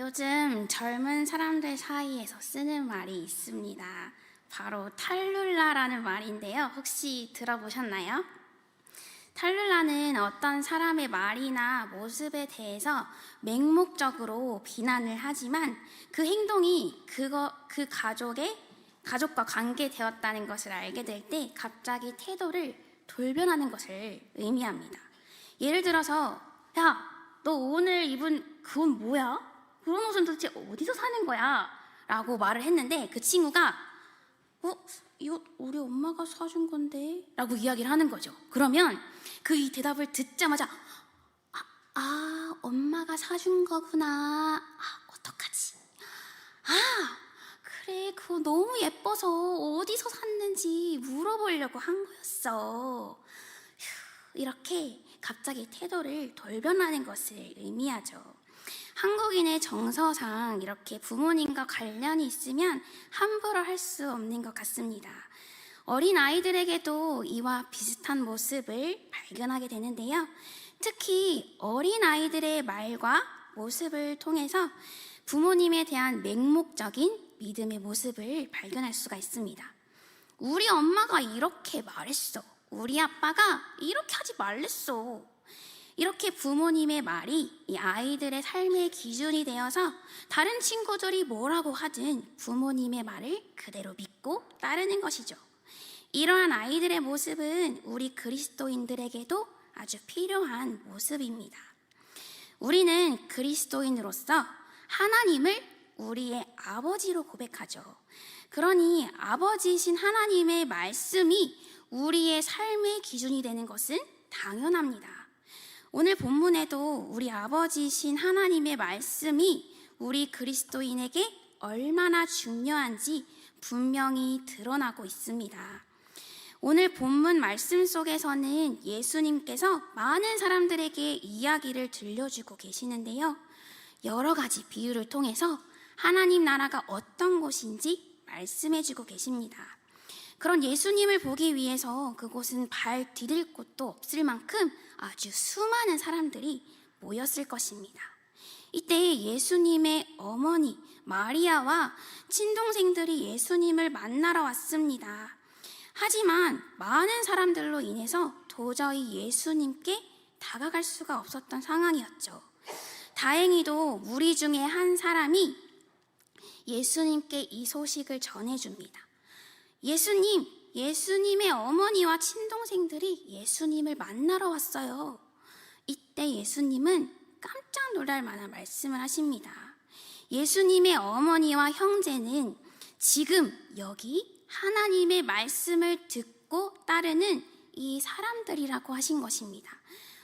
요즘 젊은 사람들 사이에서 쓰는 말이 있습니다. 바로 탈룰라라는 말인데요. 혹시 들어보셨나요? 탈룰라는 어떤 사람의 말이나 모습에 대해서 맹목적으로 비난을 하지만 그 행동이 그 가족과 관계되었다는 것을 알게 될 때 갑자기 태도를 돌변하는 것을 의미합니다. 예를 들어서, 야, 너 오늘 입은 그 옷 뭐야? 그런 옷은 도대체 어디서 사는 거야? 라고 말을 했는데 그 친구가 이 옷 우리 엄마가 사준 건데? 라고 이야기를 하는 거죠. 그러면 이 대답을 듣자마자 엄마가 사준 거구나. 어떡하지? 그래, 그거 너무 예뻐서 어디서 샀는지 물어보려고 한 거였어. 이렇게 갑자기 태도를 돌변하는 것을 의미하죠. 한국인의 정서상 이렇게 부모님과 관련이 있으면 함부로 할 수 없는 것 같습니다. 어린 아이들에게도 이와 비슷한 모습을 발견하게 되는데요. 특히 어린 아이들의 말과 모습을 통해서 부모님에 대한 맹목적인 믿음의 모습을 발견할 수가 있습니다. 우리 엄마가 이렇게 말했어. 우리 아빠가 이렇게 하지 말랬어. 이렇게 부모님의 말이 이 아이들의 삶의 기준이 되어서 다른 친구들이 뭐라고 하든 부모님의 말을 그대로 믿고 따르는 것이죠. 이러한 아이들의 모습은 우리 그리스도인들에게도 아주 필요한 모습입니다. 우리는 그리스도인으로서 하나님을 우리의 아버지로 고백하죠. 그러니 아버지이신 하나님의 말씀이 우리의 삶의 기준이 되는 것은 당연합니다. 오늘 본문에도 우리 아버지이신 하나님의 말씀이 우리 그리스도인에게 얼마나 중요한지 분명히 드러나고 있습니다. 오늘 본문 말씀 속에서는 예수님께서 많은 사람들에게 이야기를 들려주고 계시는데요. 여러 가지 비유를 통해서 하나님 나라가 어떤 곳인지 말씀해주고 계십니다. 그런 예수님을 보기 위해서 그곳은 발 디딜 곳도 없을 만큼 아주 수많은 사람들이 모였을 것입니다. 이때 예수님의 어머니 마리아와 친동생들이 예수님을 만나러 왔습니다. 하지만 많은 사람들로 인해서 도저히 예수님께 다가갈 수가 없었던 상황이었죠. 다행히도 무리 중에 한 사람이 예수님께 이 소식을 전해줍니다. 예수님의 어머니와 친동생들이 예수님을 만나러 왔어요. 이때 예수님은 깜짝 놀랄 만한 말씀을 하십니다. 예수님의 어머니와 형제는 지금 여기 하나님의 말씀을 듣고 따르는 이 사람들이라고 하신 것입니다.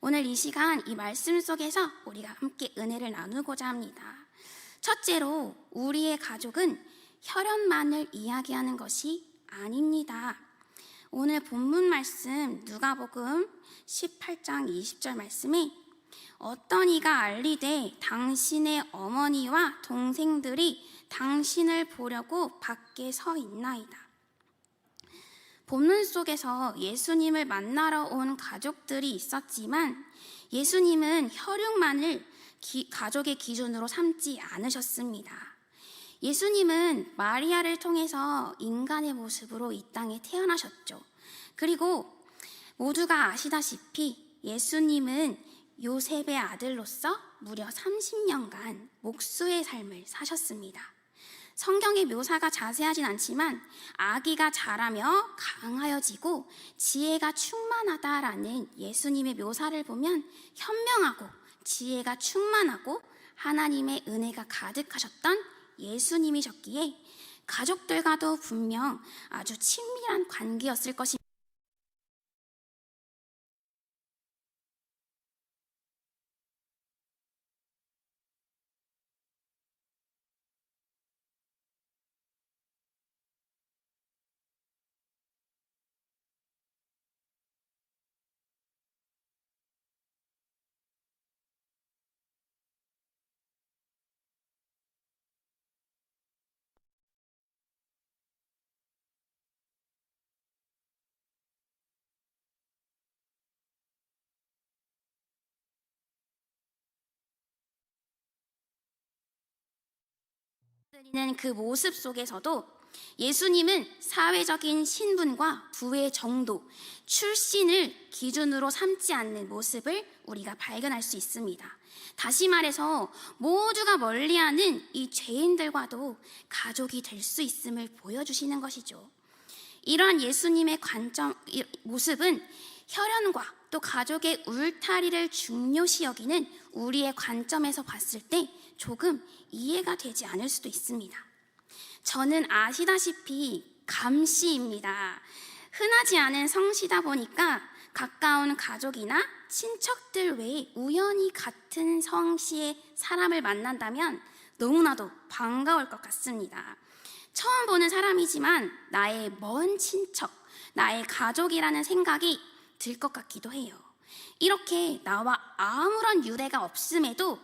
오늘 이 시간 이 말씀 속에서 우리가 함께 은혜를 나누고자 합니다. 첫째로 우리의 가족은 혈연만을 이야기하는 것이 아닙니다. 오늘 본문 말씀 누가복음 18장 20절 말씀에 어떤 이가 알리되 당신의 어머니와 동생들이 당신을 보려고 밖에 서 있나이다. 본문 속에서 예수님을 만나러 온 가족들이 있었지만 예수님은 혈육만을 가족의 기준으로 삼지 않으셨습니다. 예수님은 마리아를 통해서 인간의 모습으로 이 땅에 태어나셨죠. 그리고 모두가 아시다시피 예수님은 요셉의 아들로서 무려 30년간 목수의 삶을 사셨습니다. 성경의 묘사가 자세하진 않지만 아기가 자라며 강하여지고 지혜가 충만하다라는 예수님의 묘사를 보면 현명하고 지혜가 충만하고 하나님의 은혜가 가득하셨던 예수님이셨기에 가족들과도 분명 아주 친밀한 관계였을 것입니다. 드리는 그 모습 속에서도 예수님은 사회적인 신분과 부의 정도, 출신을 기준으로 삼지 않는 모습을 우리가 발견할 수 있습니다. 다시 말해서 모두가 멀리하는 이 죄인들과도 가족이 될 수 있음을 보여주시는 것이죠. 이러한 예수님의 모습은 혈연과 또 가족의 울타리를 중요시 여기는 우리의 관점에서 봤을 때 조금 이해가 되지 않을 수도 있습니다. 저는 아시다시피 감씨입니다. 흔하지 않은 성씨다 보니까 가까운 가족이나 친척들 외에 우연히 같은 성씨의 사람을 만난다면 너무나도 반가울 것 같습니다. 처음 보는 사람이지만 나의 먼 친척, 나의 가족이라는 생각이 들 것 같기도 해요. 이렇게 나와 아무런 유대가 없음에도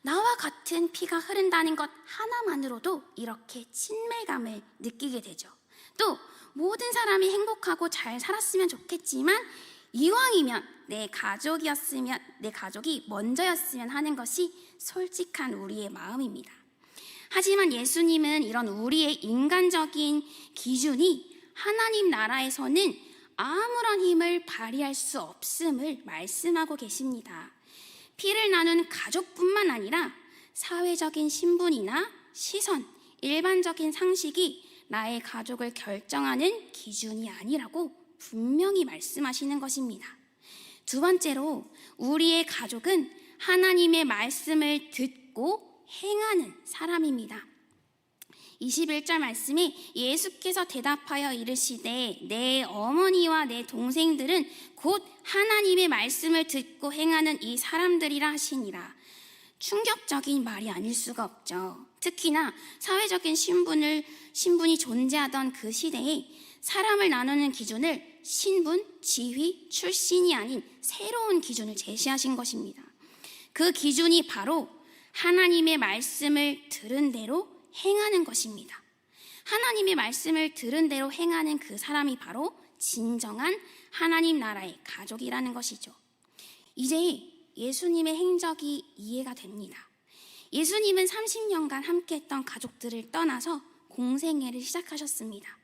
나와 같은 피가 흐른다는 것 하나만으로도 이렇게 친밀감을 느끼게 되죠. 또 모든 사람이 행복하고 잘 살았으면 좋겠지만 이왕이면 내 가족이 먼저였으면 하는 것이 솔직한 우리의 마음입니다. 하지만 예수님은 이런 우리의 인간적인 기준이 하나님 나라에서는 아무런 힘을 발휘할 수 없음을 말씀하고 계십니다. 피를 나눈 가족뿐만 아니라 사회적인 신분이나 시선, 일반적인 상식이 나의 가족을 결정하는 기준이 아니라고 분명히 말씀하시는 것입니다. 두 번째로 우리의 가족은 하나님의 말씀을 듣고 행하는 사람입니다. 21절 말씀에 예수께서 대답하여 이르시되 내 어머니와 내 동생들은 곧 하나님의 말씀을 듣고 행하는 이 사람들이라 하시니라. 충격적인 말이 아닐 수가 없죠. 특히나 사회적인 신분이 존재하던 그 시대에 사람을 나누는 기준을 신분, 지위, 출신이 아닌 새로운 기준을 제시하신 것입니다. 그 기준이 바로 하나님의 말씀을 들은 대로 행하는 것입니다. 하나님의 말씀을 들은 대로 행하는 그 사람이 바로 진정한 하나님 나라의 가족이라는 것이죠. 이제 예수님의 행적이 이해가 됩니다. 예수님은 30년간 함께했던 가족들을 떠나서 공생애를 시작하셨습니다.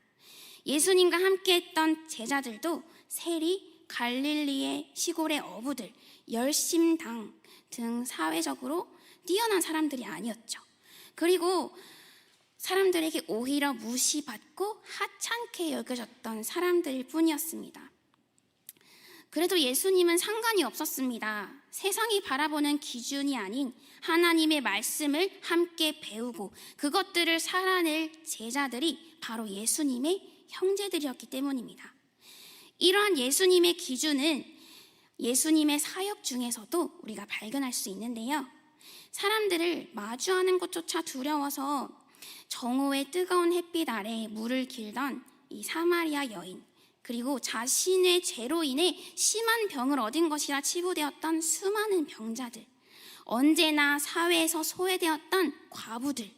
예수님과 함께했던 제자들도 세리, 갈릴리의 시골의 어부들, 열심당 등 사회적으로 뛰어난 사람들이 아니었죠. 그리고 사람들에게 오히려 무시받고 하찮게 여겨졌던 사람들일 뿐이었습니다. 그래도 예수님은 상관이 없었습니다. 세상이 바라보는 기준이 아닌 하나님의 말씀을 함께 배우고 그것들을 살아낼 제자들이 바로 예수님의 형제들이었기 때문입니다. 이러한 예수님의 기준은 예수님의 사역 중에서도 우리가 발견할 수 있는데요. 사람들을 마주하는 것조차 두려워서 정오의 뜨거운 햇빛 아래 물을 길던 이 사마리아 여인, 그리고 자신의 죄로 인해 심한 병을 얻은 것이라 치부되었던 수많은 병자들, 언제나 사회에서 소외되었던 과부들,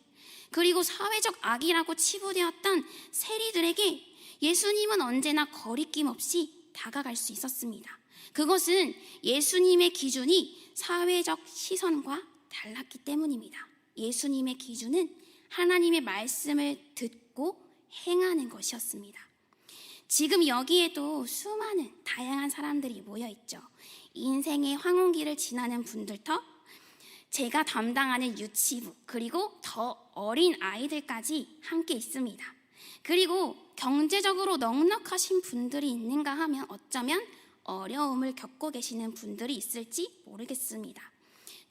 그리고 사회적 악이라고 치부되었던 세리들에게 예수님은 언제나 거리낌 없이 다가갈 수 있었습니다. 그것은 예수님의 기준이 사회적 시선과 달랐기 때문입니다. 예수님의 기준은 하나님의 말씀을 듣고 행하는 것이었습니다. 지금 여기에도 수많은 다양한 사람들이 모여있죠. 인생의 황혼기를 지나는 분들부터 제가 담당하는 유치부, 그리고 더 어린 아이들까지 함께 있습니다. 그리고 경제적으로 넉넉하신 분들이 있는가 하면 어쩌면 어려움을 겪고 계시는 분들이 있을지 모르겠습니다.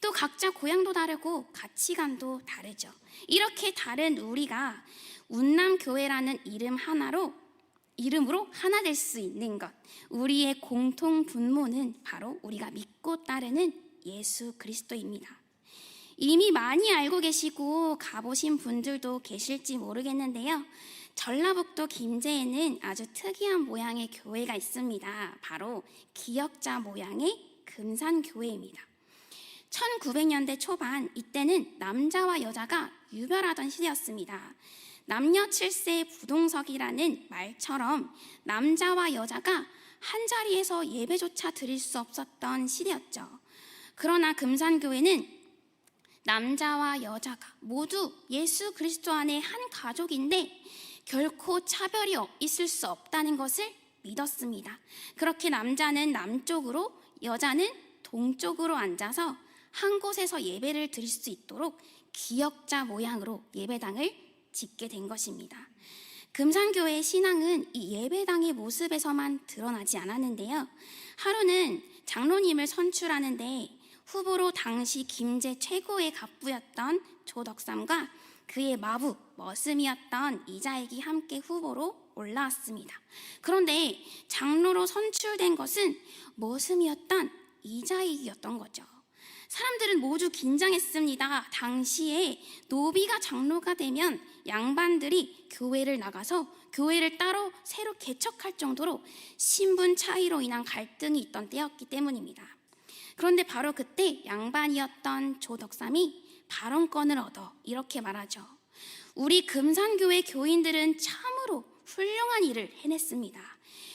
또 각자 고향도 다르고 가치관도 다르죠. 이렇게 다른 우리가 운남교회라는 이름으로 하나 될 수 있는 것, 우리의 공통 분모는 바로 우리가 믿고 따르는 예수 그리스도입니다. 이미 많이 알고 계시고 가보신 분들도 계실지 모르겠는데요. 전라북도 김제에는 아주 특이한 모양의 교회가 있습니다. 바로 기역자 모양의 금산교회입니다. 1900년대 초반, 이때는 남자와 여자가 유별하던 시대였습니다. 남녀 7세 부동석이라는 말처럼 남자와 여자가 한 자리에서 예배조차 드릴 수 없었던 시대였죠. 그러나 금산교회는 남자와 여자가 모두 예수 그리스도 안에 한 가족인데 결코 차별이 있을 수 없다는 것을 믿었습니다. 그렇게 남자는 남쪽으로, 여자는 동쪽으로 앉아서 한 곳에서 예배를 드릴 수 있도록 기역자 모양으로 예배당을 짓게 된 것입니다. 금산교회의 신앙은 이 예배당의 모습에서만 드러나지 않았는데요. 하루는 장로님을 선출하는데 후보로 당시 김제 최고의 갑부였던 조덕삼과 그의 마부 머슴이었던 이자익이 함께 후보로 올라왔습니다. 그런데 장로로 선출된 것은 머슴이었던 이자익이었던 거죠. 사람들은 모두 긴장했습니다. 당시에 노비가 장로가 되면 양반들이 교회를 나가서 교회를 따로 새로 개척할 정도로 신분 차이로 인한 갈등이 있던 때였기 때문입니다. 그런데 바로 그때 양반이었던 조덕삼이 발언권을 얻어 이렇게 말하죠. 우리 금산교회 교인들은 참으로 훌륭한 일을 해냈습니다.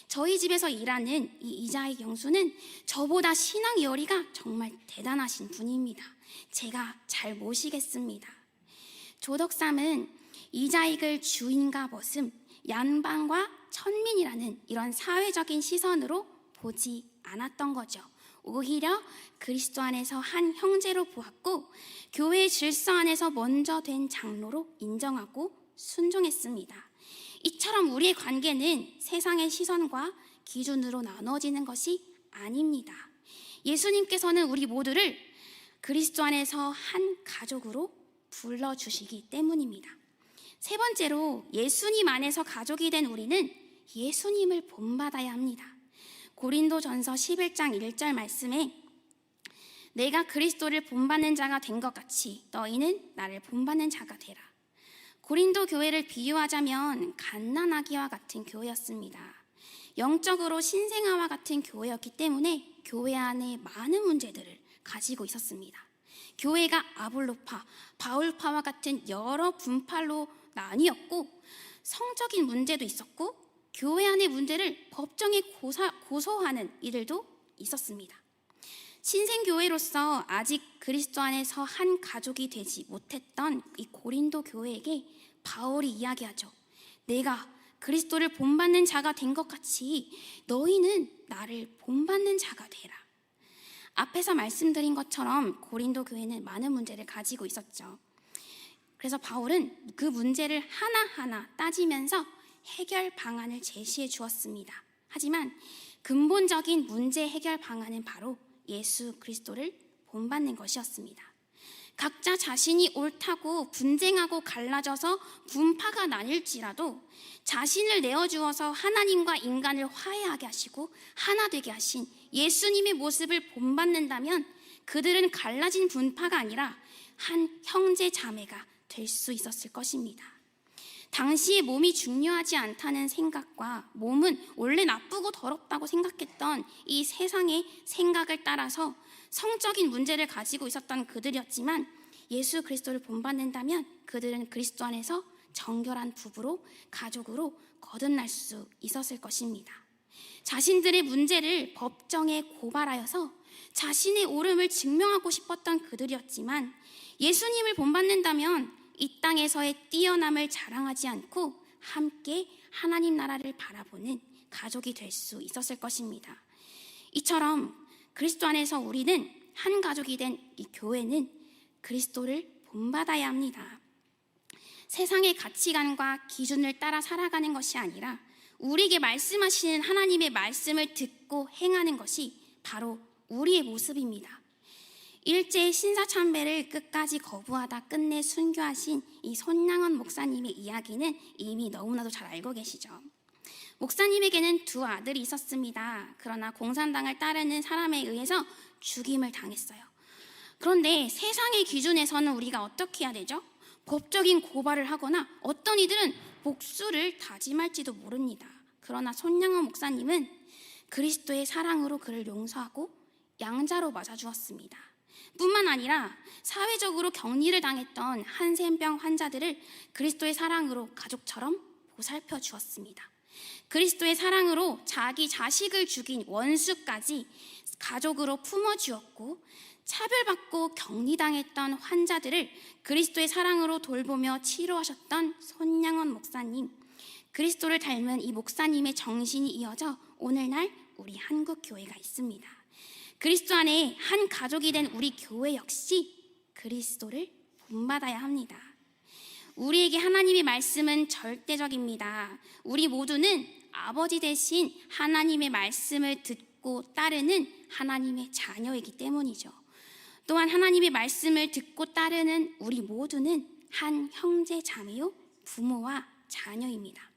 저희 집에서 일하는 이 이자익 영수는 저보다 신앙 열의가 정말 대단하신 분입니다. 제가 잘 모시겠습니다. 조덕삼은 이자익을 주인과 머슴, 양반과 천민이라는 이런 사회적인 시선으로 보지 않았던 거죠. 오히려 그리스도 안에서 한 형제로 보았고 교회 질서 안에서 먼저 된 장로로 인정하고 순종했습니다. 이처럼 우리의 관계는 세상의 시선과 기준으로 나눠지는 것이 아닙니다. 예수님께서는 우리 모두를 그리스도 안에서 한 가족으로 불러주시기 때문입니다. 세 번째로 예수님 안에서 가족이 된 우리는 예수님을 본받아야 합니다. 고린도전서 11장 1절 말씀에 내가 그리스도를 본받는 자가 된 것 같이 너희는 나를 본받는 자가 되라. 고린도 교회를 비유하자면 갓난아기와 같은 교회였습니다. 영적으로 신생아와 같은 교회였기 때문에 교회 안에 많은 문제들을 가지고 있었습니다. 교회가 아볼로파, 바울파와 같은 여러 분파로 나뉘었고 성적인 문제도 있었고 교회 안의 문제를 법정에 고소하는 이들도 있었습니다. 신생교회로서 아직 그리스도 안에서 한 가족이 되지 못했던 이 고린도 교회에게 바울이 이야기하죠. 내가 그리스도를 본받는 자가 된 것 같이 너희는 나를 본받는 자가 되라. 앞에서 말씀드린 것처럼 고린도 교회는 많은 문제를 가지고 있었죠. 그래서 바울은 그 문제를 하나하나 따지면서 해결 방안을 제시해 주었습니다. 하지만 근본적인 문제 해결 방안은 바로 예수 그리스도를 본받는 것이었습니다. 각자 자신이 옳다고 분쟁하고 갈라져서 분파가 나뉠지라도 자신을 내어주어서 하나님과 인간을 화해하게 하시고 하나 되게 하신 예수님의 모습을 본받는다면 그들은 갈라진 분파가 아니라 한 형제 자매가 될 수 있었을 것입니다. 당시에 몸이 중요하지 않다는 생각과 몸은 원래 나쁘고 더럽다고 생각했던 이 세상의 생각을 따라서 성적인 문제를 가지고 있었던 그들이었지만 예수 그리스도를 본받는다면 그들은 그리스도 안에서 정결한 부부로 가족으로 거듭날 수 있었을 것입니다. 자신들의 문제를 법정에 고발하여서 자신의 옳음을 증명하고 싶었던 그들이었지만 예수님을 본받는다면 이 땅에서의 뛰어남을 자랑하지 않고 함께 하나님 나라를 바라보는 가족이 될 수 있었을 것입니다. 이처럼 그리스도 안에서 우리는 한 가족이 된 이 교회는 그리스도를 본받아야 합니다. 세상의 가치관과 기준을 따라 살아가는 것이 아니라 우리에게 말씀하시는 하나님의 말씀을 듣고 행하는 것이 바로 우리의 모습입니다. 일제의 신사참배를 끝까지 거부하다 끝내 순교하신 이 손양원 목사님의 이야기는 이미 너무나도 잘 알고 계시죠. 목사님에게는 두 아들이 있었습니다. 그러나 공산당을 따르는 사람에 의해서 죽임을 당했어요. 그런데 세상의 기준에서는 우리가 어떻게 해야 되죠? 법적인 고발을 하거나 어떤 이들은 복수를 다짐할지도 모릅니다. 그러나 손양원 목사님은 그리스도의 사랑으로 그를 용서하고 양자로 맞아주었습니다. 뿐만 아니라 사회적으로 격리를 당했던 한센병 환자들을 그리스도의 사랑으로 가족처럼 보살펴 주었습니다. 그리스도의 사랑으로 자기 자식을 죽인 원수까지 가족으로 품어주었고, 차별받고 격리당했던 환자들을 그리스도의 사랑으로 돌보며 치료하셨던 손양원 목사님, 그리스도를 닮은 이 목사님의 정신이 이어져 오늘날 우리 한국 교회가 있습니다. 그리스도 안에 한 가족이 된 우리 교회 역시 그리스도를 본받아야 합니다. 우리에게 하나님의 말씀은 절대적입니다. 우리 모두는 아버지 대신 하나님의 말씀을 듣고 따르는 하나님의 자녀이기 때문이죠. 또한 하나님의 말씀을 듣고 따르는 우리 모두는 한 형제 자매요, 부모와 자녀입니다.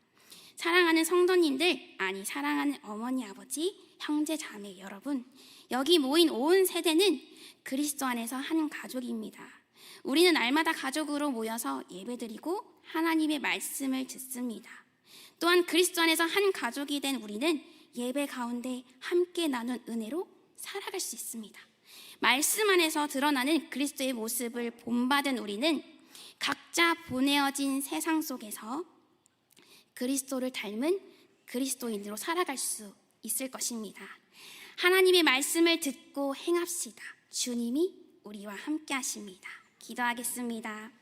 사랑하는 성도님들, 아니 사랑하는 어머니, 아버지, 형제 자매 여러분, 여기 모인 온 세대는 그리스도 안에서 한 가족입니다. 우리는 날마다 가족으로 모여서 예배드리고 하나님의 말씀을 듣습니다. 또한 그리스도 안에서 한 가족이 된 우리는 예배 가운데 함께 나눈 은혜로 살아갈 수 있습니다. 말씀 안에서 드러나는 그리스도의 모습을 본받은 우리는 각자 보내어진 세상 속에서 그리스도를 닮은 그리스도인으로 살아갈 수 있을 것입니다. 하나님의 말씀을 듣고 행합시다. 주님이 우리와 함께 하십니다. 기도하겠습니다.